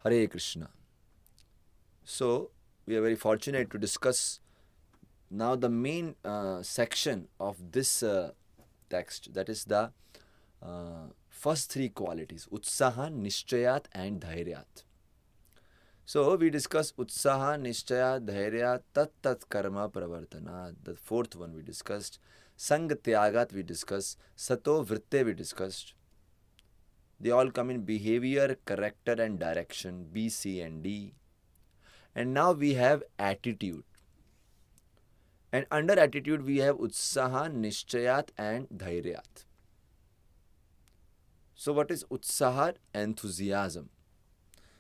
Hare Krishna. So, we are very fortunate to discuss now the main section of this text, that is the first three qualities, Utsaha, Nishchayat and Dhairyat. So, we discuss Utsaha, Nishchayat, Dhairya, Tat Karma Pravartana. The fourth one we discussed. Sang Tyagat we discussed. Sato Vritte we discussed. They all come in behavior, character and direction, B, C and D. And now we have attitude. And under attitude we have Utsaha, Nishchayat and Dhairyat. So what is Utsaha? Enthusiasm.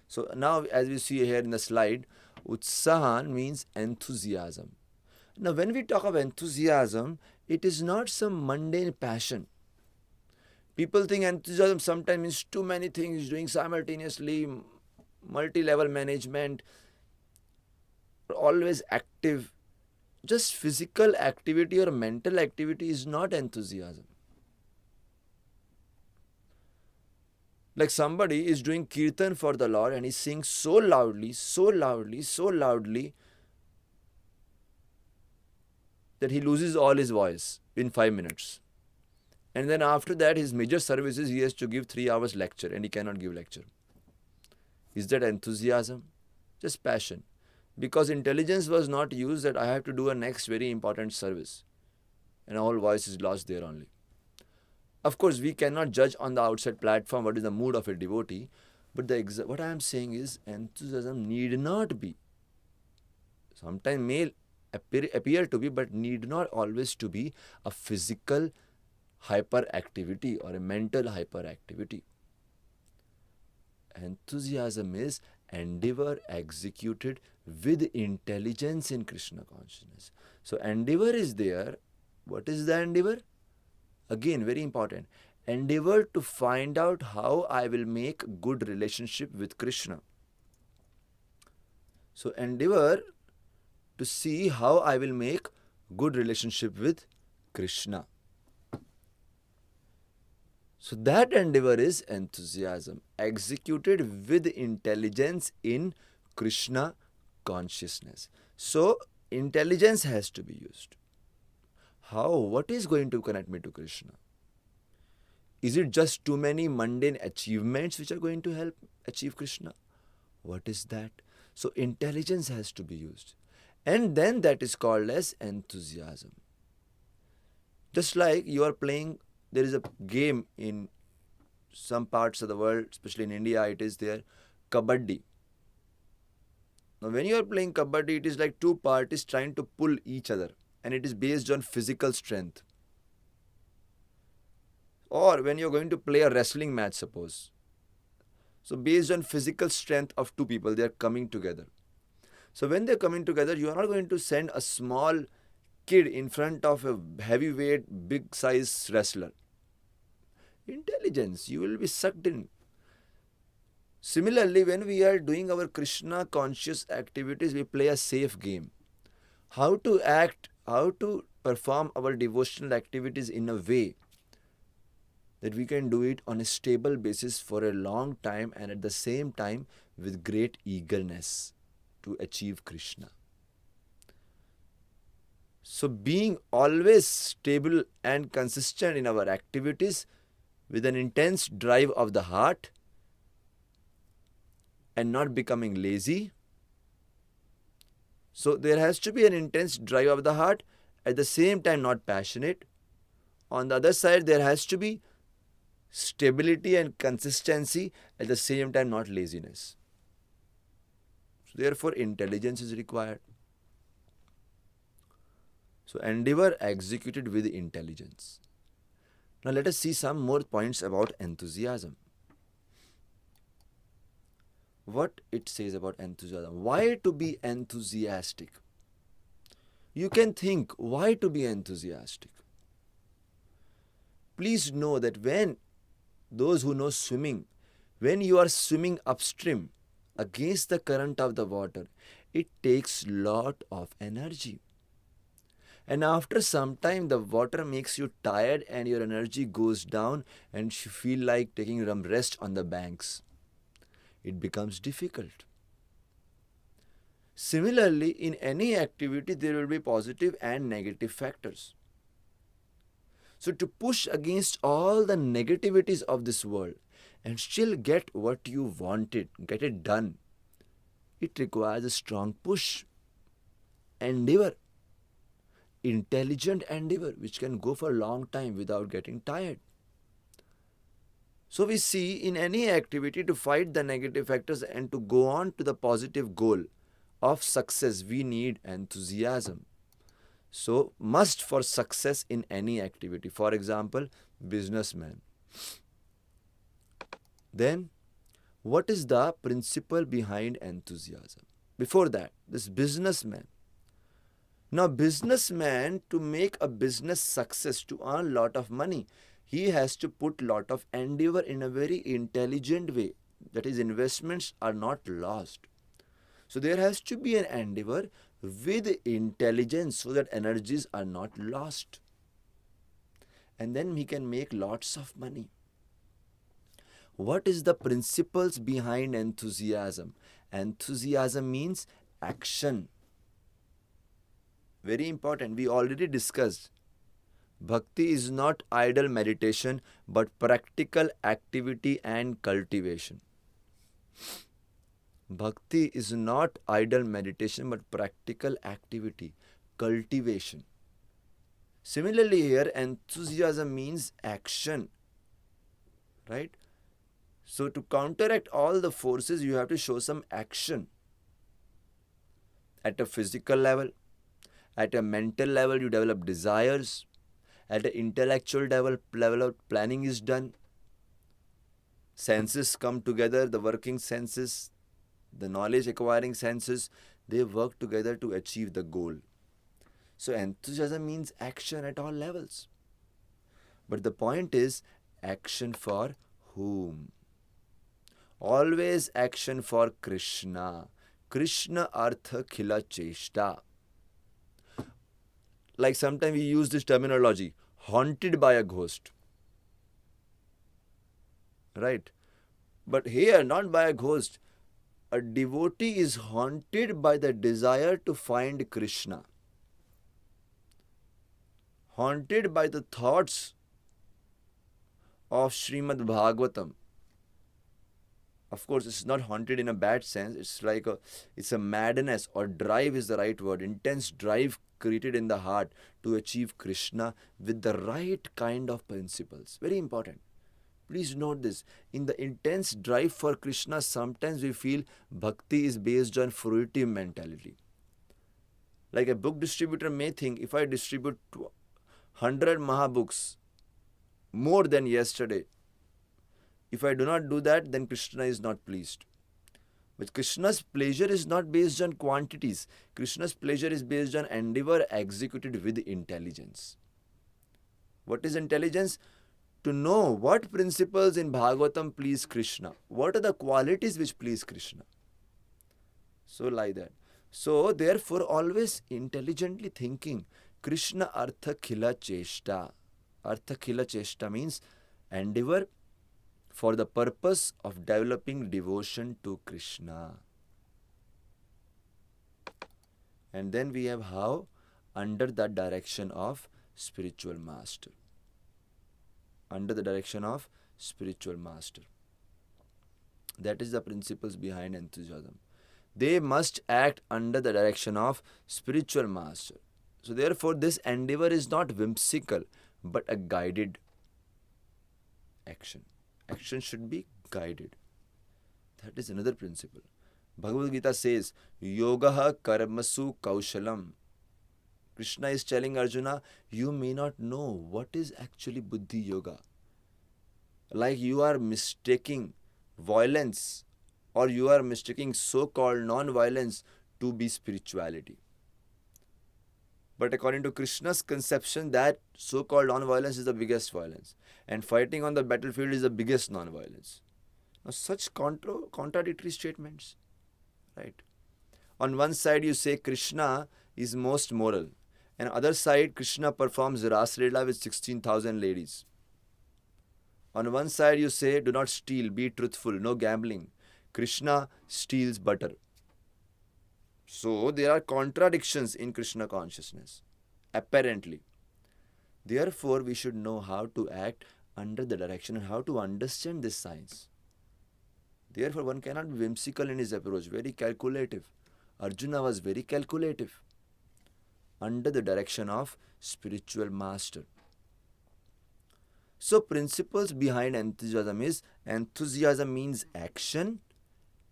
So now as we see here in the slide, Utsahan means enthusiasm. Now when we talk of enthusiasm, it is not some mundane passion. People think enthusiasm sometimes means too many things, doing simultaneously, multi-level management, always active. Just physical activity or mental activity is not enthusiasm. Like somebody is doing kirtan for the Lord and he sings so loudly that he loses all his voice in 5 minutes. And then after that, his major services, he has to give 3 hours lecture and he cannot give lecture. Is that enthusiasm? Just passion. Because intelligence was not used that I have to do a next very important service. And all voice is lost there only. Of course, we cannot judge on the outside platform what is the mood of a devotee. But what I am saying is enthusiasm need not be. Sometimes may appear to be, but need not always to be a physical hyperactivity or a mental hyperactivity. Enthusiasm is endeavor executed with intelligence in Krishna consciousness. So endeavor is there. What is the endeavor? Again, very important. Endeavor to find out how I will make good relationship with Krishna. So endeavor to see how I will make good relationship with Krishna. So that endeavor is enthusiasm, executed with intelligence in Krishna consciousness. So intelligence has to be used. How? What is going to connect me to Krishna? Is it just too many mundane achievements which are going to help achieve Krishna? What is that? So intelligence has to be used. And then that is called as enthusiasm. Just like you are playing, there is a game in some parts of the world, especially in India, it is there, Kabaddi. Now when you are playing Kabaddi, it is like two parties trying to pull each other. And it is based on physical strength. Or when you're going to play a wrestling match, suppose. So based on physical strength of two people, they are coming together. So when they're coming together, you are not going to send a small kid in front of a heavyweight, big size wrestler. Intelligence, you will be sucked in. Similarly, when we are doing our Krishna conscious activities, we play a safe game. How to act, how to perform our devotional activities in a way that we can do it on a stable basis for a long time and at the same time with great eagerness to achieve Krishna. So being always stable and consistent in our activities with an intense drive of the heart and not becoming lazy. So there has to be an intense drive of the heart, at the same time not passionate. On the other side, there has to be stability and consistency, at the same time not laziness. So therefore, intelligence is required. So endeavor executed with intelligence. Now let us see some more points about enthusiasm. What it says about enthusiasm. Why to be enthusiastic? You can think, why to be enthusiastic? Please know that when those who know swimming, when you are swimming upstream against the current of the water, it takes lot of energy. And after some time, the water makes you tired and your energy goes down and you feel like taking some rest on the banks. it becomes difficult. Similarly, in any activity, there will be positive and negative factors. So, to push against all the negativities of this world and still get what you wanted, get it done, it requires a strong push, endeavor, intelligent endeavor, which can go for a long time without getting tired. So, we see in any activity to fight the negative factors and to go on to the positive goal of success, we need enthusiasm. So, must for success in any activity. For example, businessman. Then, what is the principle behind enthusiasm? Before that, this businessman. Now, businessman, to make a business success, to earn lot of money, he has to put lot of endeavor in a very intelligent way, that his investments are not lost. So there has to be an endeavor with intelligence so that energies are not lost. And then he can make lots of money. What is the principles behind enthusiasm? Enthusiasm means action. Very important. We already discussed. Bhakti is not idle meditation but practical activity and cultivation. Bhakti is not idle meditation but practical activity, cultivation. Similarly here, enthusiasm means action, right? So to counteract all the forces, you have to show some action. At a physical level, at a mental level, you develop desires. At an intellectual level of planning is done. Senses come together, the working senses, the knowledge acquiring senses, they work together to achieve the goal. So enthusiasm means action at all levels. But the point is, action for whom? Always action for Krishna. Krishna artha khila cheshta. Like sometimes we use this terminology, haunted by a ghost. Right? But here, not by a ghost. A devotee is haunted by the desire to find Krishna. Haunted by the thoughts of Srimad Bhagavatam. Of course, it's not haunted in a bad sense. It's a madness, or drive is the right word. Intense drive created in the heart to achieve Krishna with the right kind of principles. Very important. Please note this. In the intense drive for Krishna, sometimes we feel bhakti is based on fruitive mentality. Like a book distributor may think, if I distribute 100 Mahabooks more than yesterday, if I do not do that, then Krishna is not pleased. But Krishna's pleasure is not based on quantities. Krishna's pleasure is based on endeavor executed with intelligence. What is intelligence? To know what principles in Bhagavatam please Krishna. What are the qualities which please Krishna? So like that. So therefore always intelligently thinking. Krishna artha khila cheshta. Artha khila cheshta means endeavor for the purpose of developing devotion to Krishna. And then we have how? Under the direction of spiritual master. Under the direction of spiritual master. That is the principles behind enthusiasm. They must act under the direction of spiritual master. So therefore this endeavor is not whimsical but a guided action. Action should be guided. That is another principle. Bhagavad Gita says, Yogaha karmasu kaushalam. Krishna is telling Arjuna, you may not know what is actually Buddhi Yoga. Like you are mistaking violence or you are mistaking so-called non-violence to be spirituality. But according to Krishna's conception, that so-called non-violence is the biggest violence. And fighting on the battlefield is the biggest non-violence. Now, such contradictory statements, right? On one side, you say Krishna is most moral. And other side, Krishna performs Ras Leela with 16,000 ladies. On one side, you say, do not steal, be truthful, no gambling. Krishna steals butter. So there are contradictions in Krishna consciousness, apparently. Therefore, we should know how to act under the direction and how to understand this science. Therefore, one cannot be whimsical in his approach, very calculative. Arjuna was very calculative under the direction of spiritual master. So, principles behind enthusiasm means action,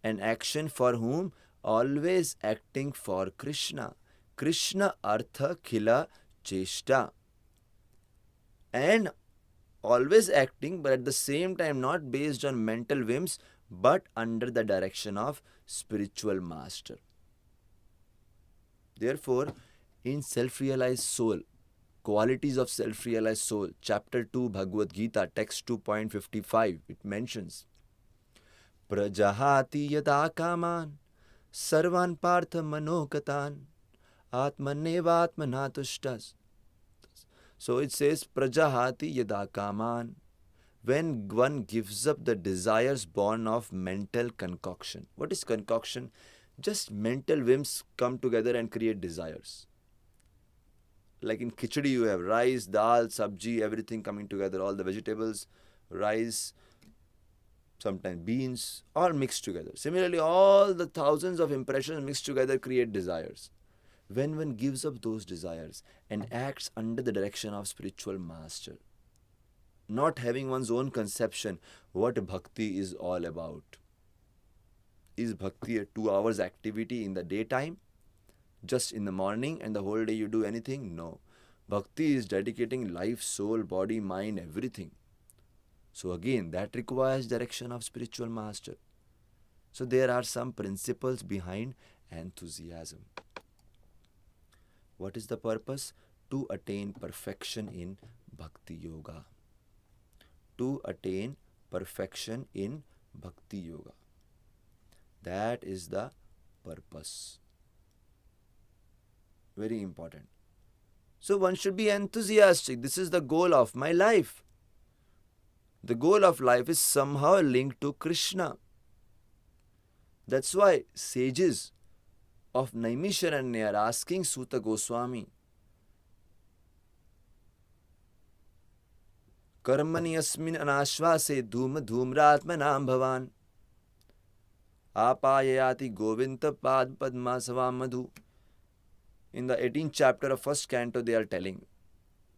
and action for whom? Always acting for Krishna. Krishna artha khila cheshta. And always acting, but at the same time not based on mental whims, but under the direction of spiritual master. Therefore, in self-realized soul, qualities of self-realized soul, chapter 2 Bhagavad Gita, text 2.55, it mentions, Prajahati yada kaman sarvan partha manokatan atmanevatmana tushtas. So it says, Prajahati yada kaman, when one gives up the desires born of mental concoction. What is concoction? Just mental whims come together and create desires. Like in khichdi, you have rice, dal, sabji, everything coming together, all the vegetables, rice, sometimes beans, all mixed together. Similarly, all the thousands of impressions mixed together create desires. When one gives up those desires and acts under the direction of spiritual master, not having one's own conception what bhakti is all about. Is bhakti a 2 hours activity in the daytime? Just in the morning and the whole day you do anything? No. Bhakti is dedicating life, soul, body, mind, everything. So again, that requires direction of spiritual master. So there are some principles behind enthusiasm. What is the purpose? To attain perfection in bhakti yoga. To attain perfection in bhakti yoga. That is the purpose. Very important. So one should be enthusiastic. This is the goal of my life. The goal of life is somehow linked to Krishna. That's why sages of Naimisharanya are asking Suta Goswami, Karmani asmin anashvase dhum dhumratmanam bhavan apayayati govinda pad padma savam madhu. In the 18th chapter of first canto, they are telling,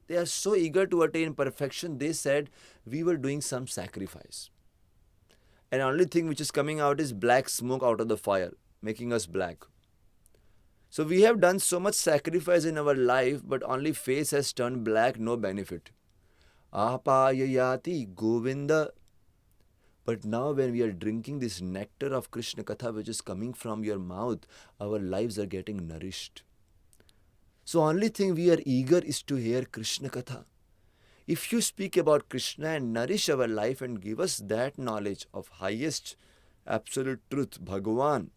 they are so eager to attain perfection, they said, we were doing some sacrifice. And the only thing which is coming out is black smoke out of the fire, making us black. So we have done so much sacrifice in our life, but only face has turned black, no benefit. Apayayati Govinda. But now when we are drinking this nectar of Krishna Katha which is coming from your mouth, our lives are getting nourished. So only thing we are eager is to hear Krishna Katha. If you speak about Krishna and nourish our life and give us that knowledge of highest absolute truth, Bhagavan,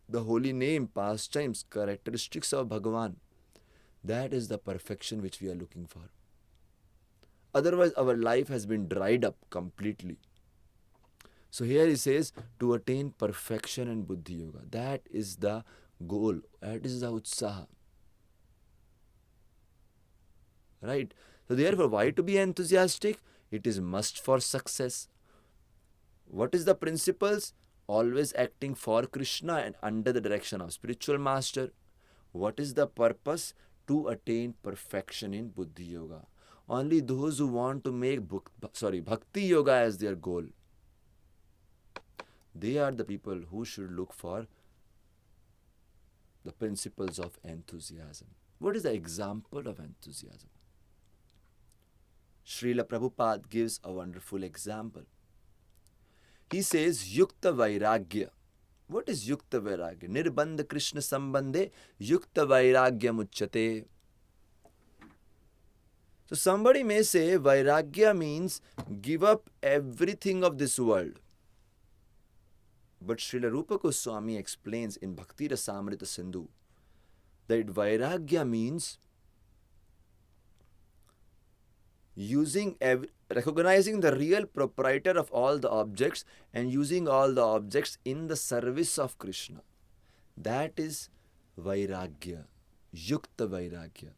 the holy name, pastimes, characteristics of Bhagavan, that is the perfection which we are looking for. Otherwise, our life has been dried up completely. So here he says, to attain perfection in Buddhi Yoga. That is the goal. That is the utsaha. Right? So therefore, why to be enthusiastic? It is must for success. What is the principles? Always acting for Krishna and under the direction of spiritual master. What is the purpose? To attain perfection in Buddhi Yoga. Only those who want to make Bhakti Yoga as their goal, they are the people who should look for the principles of enthusiasm. What is the example of enthusiasm? Srila Prabhupada gives a wonderful example. He says, Yukta Vairagya. What is Yukta Vairagya? Nirbandha Krishna Sambandhe Yukta Vairagya Muchyate. So somebody may say Vairagya means give up everything of this world. But Srila Rupa Goswami explains in Bhakti Rasamrita Sindhu that Vairagya means using recognizing the real proprietor of all the objects and using all the objects in the service of Krishna. That is Vairagya, Yukta Vairagya.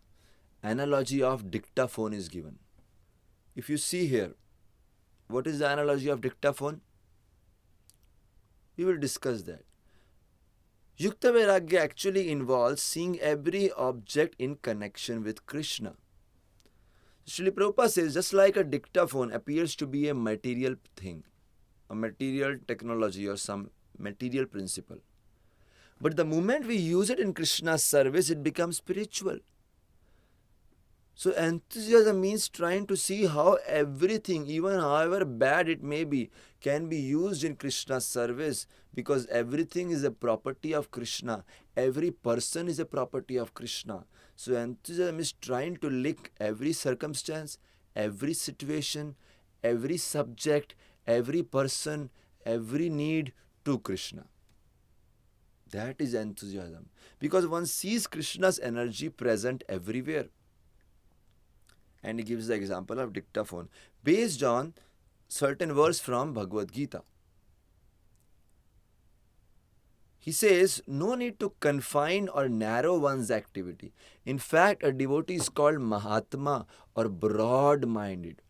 Analogy of dictaphone is given. If you see here, what is the analogy of dictaphone? We will discuss that. Yukta Vairagya actually involves seeing every object in connection with Krishna. Srila Prabhupada says, just like a dictaphone appears to be a material thing, a material technology or some material principle. But the moment we use it in Krishna's service, it becomes spiritual. So enthusiasm means trying to see how everything, even however bad it may be, can be used in Krishna's service, because everything is a property of Krishna. Every person is a property of Krishna. So enthusiasm is trying to link every circumstance, every situation, every subject, every person, every need to Krishna. That is enthusiasm, because one sees Krishna's energy present everywhere. And he gives the example of dictaphone based on certain verse from Bhagavad Gita. He says, no need to confine or narrow one's activity. In fact, a devotee is called Mahatma or broad-minded.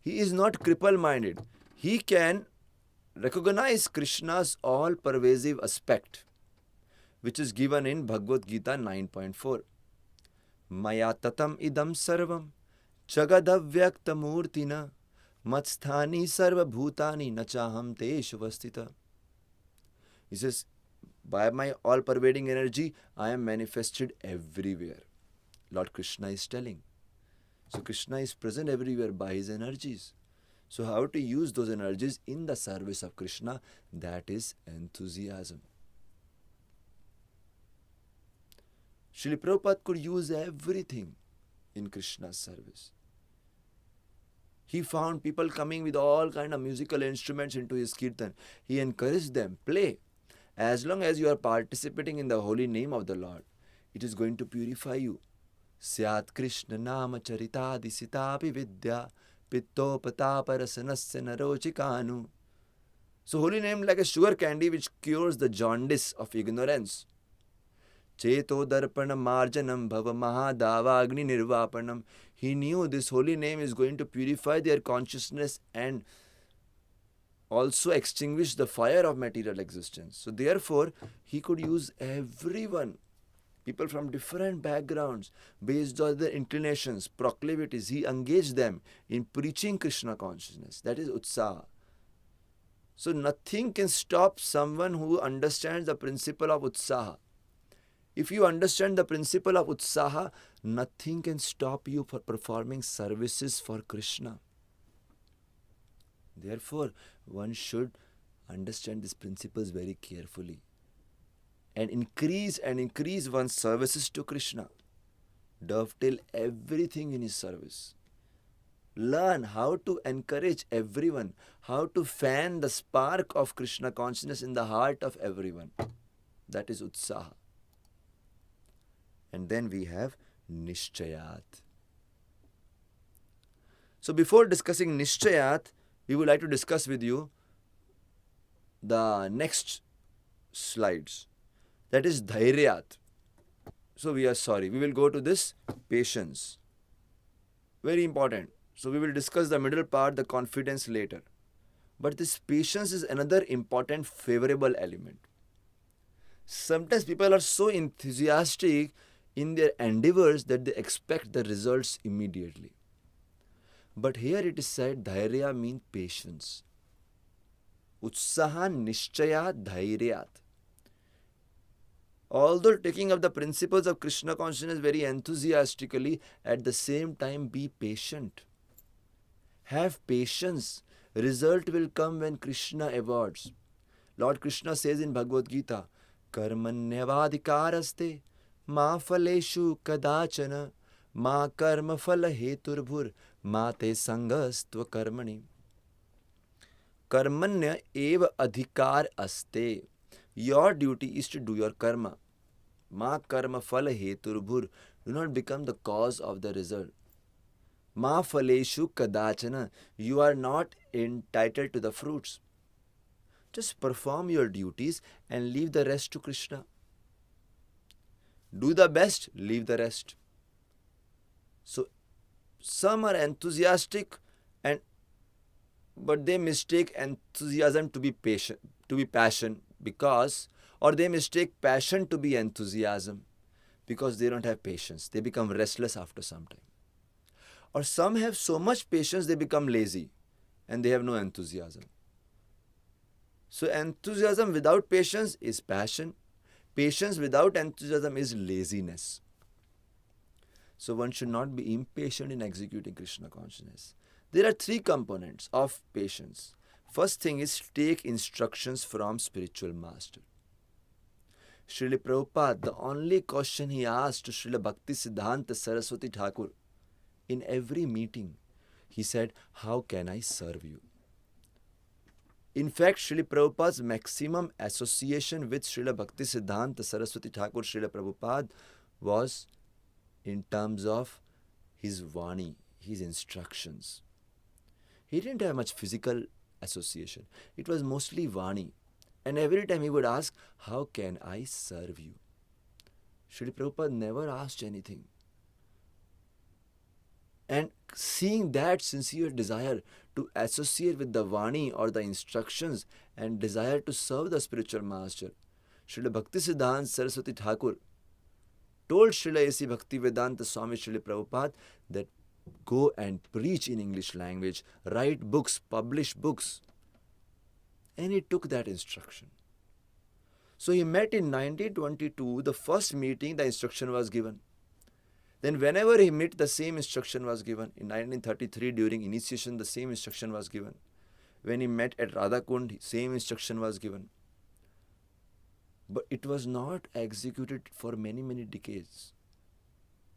He is not cripple-minded. He can recognize Krishna's all-pervasive aspect, which is given in Bhagavad Gita 9.4. Maya tatam idam sarvam jagadavyakthamurtina matsthani sarva bhutani nachaham teshu vastita. He says, by my all-pervading energy, I am manifested everywhere. Lord Krishna is telling. So Krishna is present everywhere by his energies. So how to use those energies in the service of Krishna? That is enthusiasm. Srila Prabhupada could use everything in Krishna's service. He found people coming with all kind of musical instruments into his kirtan. He encouraged them, play. As long as you are participating in the holy name of the Lord, it is going to purify you. Syat Krishna nama charitadi sitapi vidya pittopataparasannasya narochikanu. So holy name like a sugar candy which cures the jaundice of ignorance. Cheto darpanam marjanam bhava mahadava agni nirvapanam. He knew this holy name is going to purify their consciousness and also extinguish the fire of material existence. So therefore, he could use everyone, people from different backgrounds, based on their inclinations, proclivities. He engaged them in preaching Krishna consciousness. That is Utsaha. So nothing can stop someone who understands the principle of Utsaha. If you understand the principle of Utsaha, nothing can stop you for performing services for Krishna. Therefore, one should understand these principles very carefully and increase one's services to Krishna. Dovetail everything in his service. Learn how to encourage everyone, how to fan the spark of Krishna consciousness in the heart of everyone. That is Utsaha. And then we have Nishchayat. So before discussing Nishchayat, we would like to discuss with you the next slides. That is Dhairyat. So we will go to this patience. Very important. So we will discuss the middle part, the confidence, later. But this patience is another important favorable element. Sometimes people are so enthusiastic in their endeavors that they expect the results immediately. But here it is said, Dhairya means patience. Utsaha Nishchayat Dhairyat. Although taking up the principles of Krishna consciousness very enthusiastically, at the same time be patient. Have patience. Result will come when Krishna awards. Lord Krishna says in Bhagavad Gita, Karmanyavadhikaraste ma phaleshu kadachana ma karma phala heturbhur ma te sangastva karmani. Karmanya eva adhikar aste. Your duty is to do your karma. Ma karma phala heturbhur. Do not become the cause of the result. Ma phaleshu kadachana. You are not entitled to the fruits. Just perform your duties and leave the rest to Krishna. Do the best, leave the rest. So some are enthusiastic and but they mistake enthusiasm to be patient, to be passion, because, or they mistake passion to be enthusiasm because they don't have patience. They become restless after some time. Or some have so much patience they become lazy and they have no enthusiasm. So enthusiasm without patience is passion. Patience without enthusiasm is laziness. So one should not be impatient in executing Krishna consciousness. There are three components of patience. First thing is take instructions from spiritual master. Srila Prabhupada, the only question he asked to Srila Bhakti Siddhanta Saraswati Thakur in every meeting, he said, how can I serve you? In fact, Srila Prabhupada's maximum association with Srila Bhakti Siddhanta Saraswati Thakur Srila Prabhupada was in terms of his Vani, his instructions. He didn't have much physical association. It was mostly Vani. And every time he would ask, how can I serve you? Srila Prabhupada never asked anything. And seeing that sincere desire to associate with the Vani or the instructions and desire to serve the spiritual master, Srila Bhaktisiddhanta Saraswati Thakur told Srila A.C. Bhaktivedanta Swami Srila Prabhupada that go and preach in English language, write books, publish books. And he took that instruction. So he met in 1922, the first meeting, the instruction was given. Then whenever he met, the same instruction was given. In 1933, during initiation, the same instruction was given. When he met at Radhakund, same instruction was given. But it was not executed for many, many decades,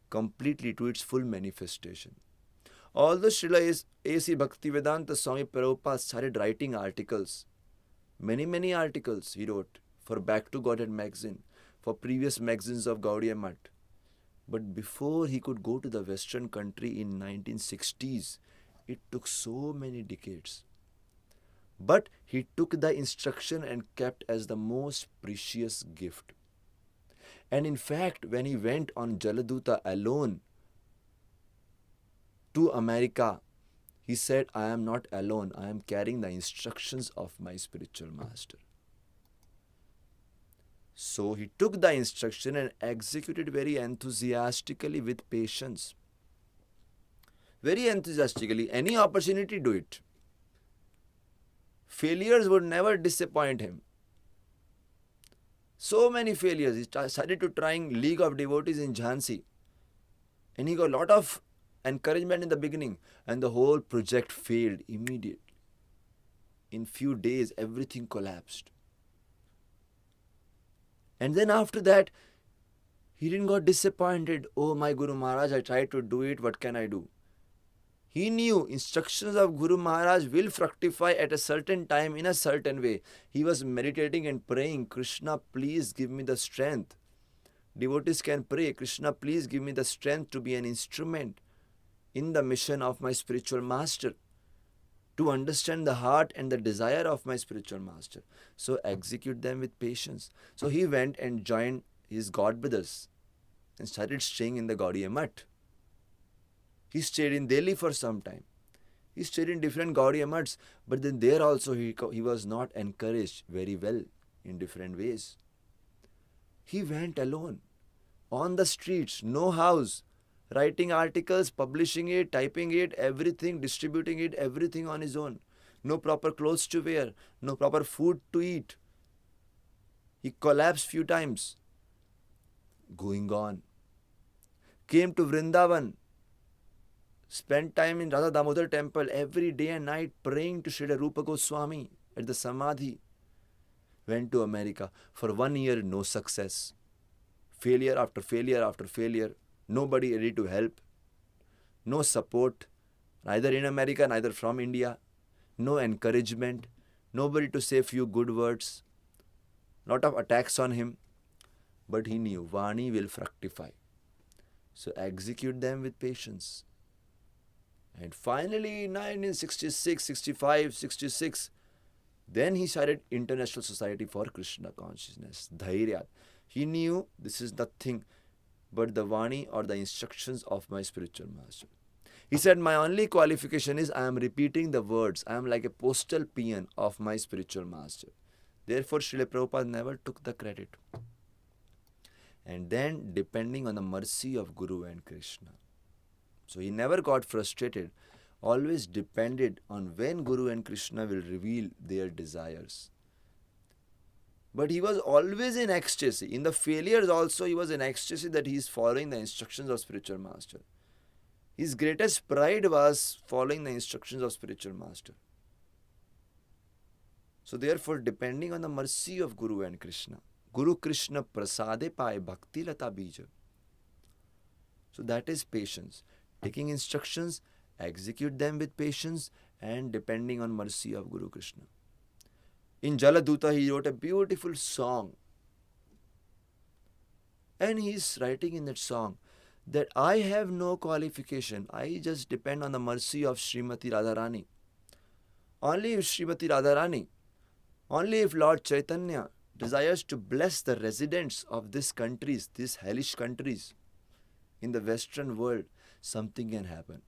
completely to its full manifestation. Although Srila A.C. Bhaktivedanta Swami Prabhupada started writing articles, many articles he wrote for Back to Godhead magazine, for previous magazines of Gaudiya Math. But before he could go to the Western country in 1960s, it took so many decades. But he took the instruction and kept as the most precious gift. And in fact, when he went on Jaladuta alone to America, he said, I am not alone. I am carrying the instructions of my spiritual master. So he took the instruction and executed very enthusiastically with patience. Very enthusiastically. Any opportunity, do it. Failures would never disappoint him. So many failures. He started to trying League of Devotees in Jhansi. And he got a lot of encouragement in the beginning. And the whole project failed immediately. In few days, everything collapsed. And then after that, he didn't got disappointed. Oh, my Guru Maharaj, I tried to do it. What can I do? He knew instructions of Guru Maharaj will fructify at a certain time in a certain way. He was meditating and praying, Krishna, please give me the strength. Devotees can pray, Krishna, please give me the strength to be an instrument in the mission of my spiritual master, to understand the heart and the desire of my spiritual master. So execute them with patience. So he went and joined his god brothers and started staying in the Gaudiya Math. He stayed in Delhi for some time. He stayed in different Gaudiya Maths, but then there also he was not encouraged very well in different ways. He went alone, on the streets, no house, writing articles, publishing it, typing it, everything, distributing it, everything on his own. No proper clothes to wear, no proper food to eat. He collapsed few times. Going on. Came to Vrindavan. Spent time in Radha Damodar temple every day and night praying to Srila Rupa Goswami at the Samadhi. Went to America. For 1 year, no success. Failure after failure after failure. Nobody ready to help. No support. Neither in America, neither from India. No encouragement. Nobody to say few good words. Lot of attacks on him. But he knew Vani will fructify. So execute them with patience. And finally, in 1966, 65, 66, then he started International Society for Krishna Consciousness, Dhairya. He knew this is nothing but the Vani or the instructions of my spiritual master. He said, my only qualification is I am repeating the words. I am like a postal peon of my spiritual master. Therefore, Srila Prabhupada never took the credit. And then, depending on the mercy of Guru and Krishna. So he never got frustrated, always depended on when Guru and Krishna will reveal their desires. But he was always in ecstasy. In the failures also, he was in ecstasy that he is following the instructions of spiritual master. His greatest pride was following the instructions of spiritual master. So therefore, depending on the mercy of Guru and Krishna, Guru Krishna prasade paye bhakti lata bija. So that is patience. Taking instructions, execute them with patience, and depending on mercy of Guru Krishna. In Jaladuta, he wrote a beautiful song. And he is writing in that song that I have no qualification. I just depend on the mercy of Srimati Radharani. Only if Srimati Radharani, only if Lord Chaitanya desires to bless the residents of these countries, these hellish countries in the Western world, something can happen.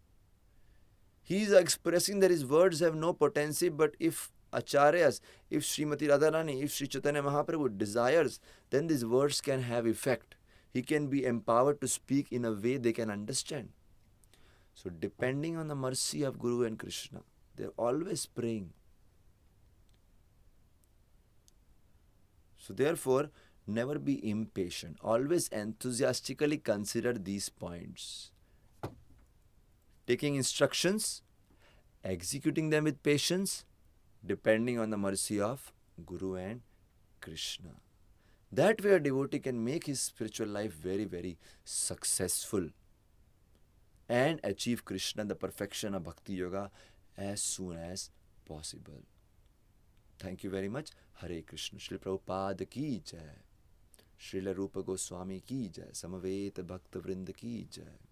He is expressing that his words have no potency, but if Acharyas, if Srimati Radharani, if Sri Chaitanya Mahaprabhu desires, then these words can have effect. He can be empowered to speak in a way they can understand. So depending on the mercy of Guru and Krishna, they are always praying. So therefore, never be impatient. Always enthusiastically consider these points. Taking instructions, executing them with patience, depending on the mercy of Guru and Krishna. That way a devotee can make his spiritual life very, very successful and achieve Krishna, the perfection of Bhakti Yoga, as soon as possible. Thank you very much. Hare Krishna. Srila Prabhupada ki jai. Srila Rupa Goswami ki jai. Samaveta Bhakta Vrinda ki jai.